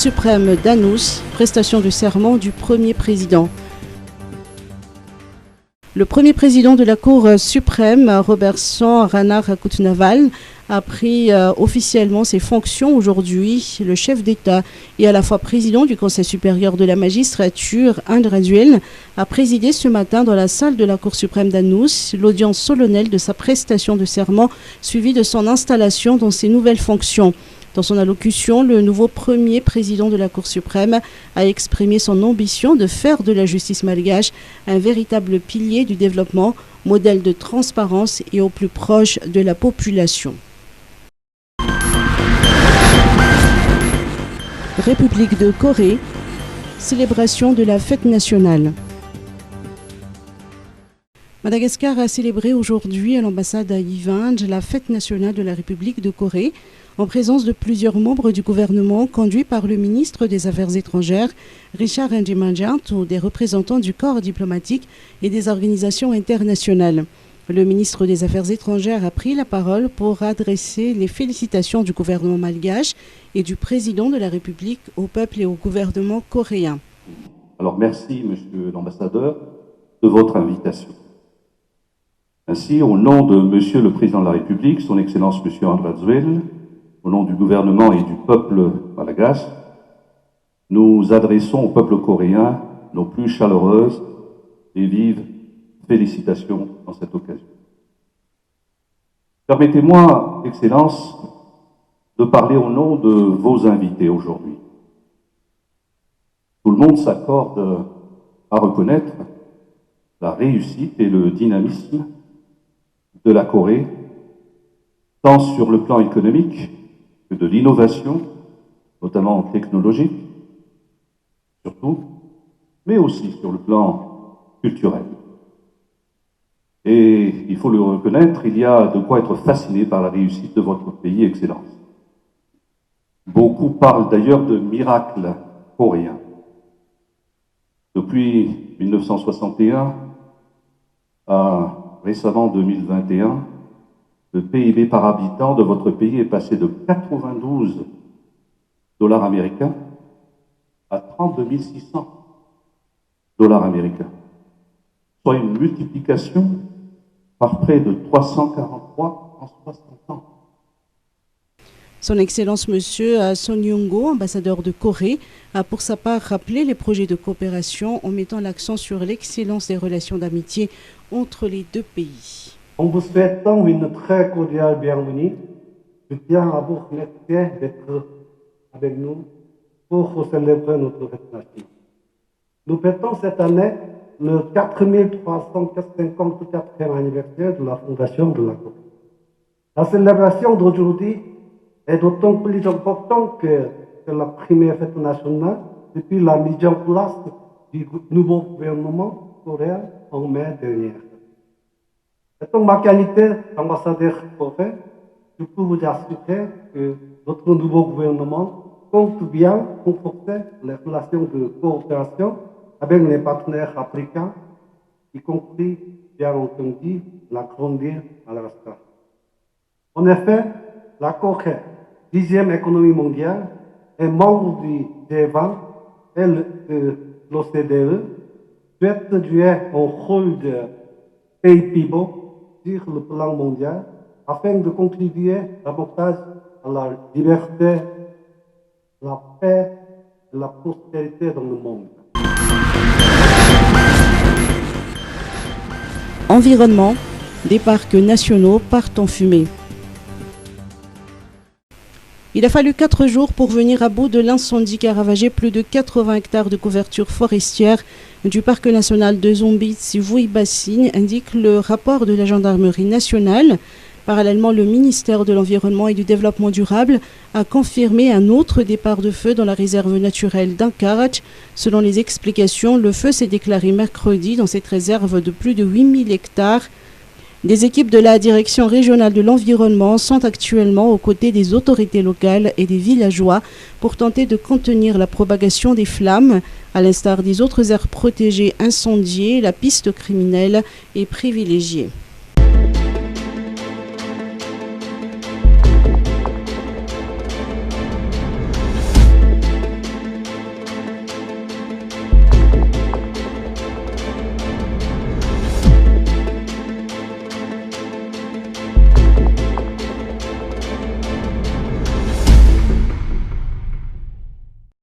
suprême d'Anous, prestation de serment du premier président. Le premier président de la Cour suprême, Robertson Rana Rakutnaval, a pris officiellement ses fonctions aujourd'hui. Le chef d'État et à la fois président du Conseil supérieur de la magistrature, Indraduel, a présidé ce matin dans la salle de la Cour suprême d'Anous l'audience solennelle de sa prestation de serment suivie de son installation dans ses nouvelles fonctions. Dans son allocution, le nouveau premier président de la Cour suprême a exprimé son ambition de faire de la justice malgache un véritable pilier du développement, modèle de transparence et au plus proche de la population. République de Corée, célébration de la fête nationale. Madagascar a célébré aujourd'hui à l'ambassade à Ivange la fête nationale de la République de Corée, en présence de plusieurs membres du gouvernement conduit par le ministre des Affaires étrangères, Richard Njimanjart, ou des représentants du corps diplomatique et des organisations internationales. Le ministre des Affaires étrangères a pris la parole pour adresser les félicitations du gouvernement malgache et du président de la République au peuple et au gouvernement coréen. Alors merci, monsieur l'ambassadeur, de votre invitation. Ainsi, au nom de monsieur le président de la République, son Excellence monsieur Indraduel, au nom du gouvernement et du peuple malgache, nous adressons au peuple coréen nos plus chaleureuses et vives félicitations en cette occasion. Permettez-moi, Excellence, de parler au nom de vos invités aujourd'hui. Tout le monde s'accorde à reconnaître la réussite et le dynamisme de la Corée, tant sur le plan économique que de l'innovation, notamment technologique, surtout, mais aussi sur le plan culturel. Et il faut le reconnaître, il y a de quoi être fasciné par la réussite de votre pays, Excellence. Beaucoup parlent d'ailleurs de miracle coréen. Depuis 1961 à récemment 2021, le PIB par habitant de votre pays est passé de 92 dollars américains à 32 600 dollars américains, soit une multiplication par près de 343 en 60 ans. Son Excellence Monsieur Son Young-go, ambassadeur de Corée, a pour sa part rappelé les projets de coopération en mettant l'accent sur l'excellence des relations d'amitié entre les deux pays. En vous souhaitant une très cordiale bienvenue, je tiens à vous remercier d'être avec nous pour célébrer notre fête nationale. Nous fêtons cette année le 4354e anniversaire de la fondation de la Corée. La célébration d'aujourd'hui est d'autant plus importante que c'est la première fête nationale depuis la mise en place du nouveau gouvernement coréen en mai dernier. Étant ma qualité d'ambassadeur coréen, je peux vous assurer que notre nouveau gouvernement compte bien conforter les relations de coopération avec les partenaires africains, y compris, bien entendu, la Colombie-Madagascar. En effet, la Corée, 10e économie mondiale, est membre du G20 et de l'OCDE, souhaite jouer un rôle de pays pivot sur le plan mondial afin de contribuer davantage à la liberté, la paix et la prospérité dans le monde. Environnement, des parcs nationaux partent en fumée. Il a fallu 4 jours pour venir à bout de l'incendie qui a ravagé plus de 80 hectares de couverture forestière du parc national de Zombie-Tsivouy-Bassine, indique le rapport de la gendarmerie nationale. Parallèlement, le ministère de l'Environnement et du Développement durable a confirmé un autre départ de feu dans la réserve naturelle d'Ankarach. Selon les explications, le feu s'est déclaré mercredi dans cette réserve de plus de 8000 hectares. Des équipes de la Direction régionale de l'environnement sont actuellement aux côtés des autorités locales et des villageois pour tenter de contenir la propagation des flammes. À l'instar des autres aires protégées incendiées, la piste criminelle est privilégiée.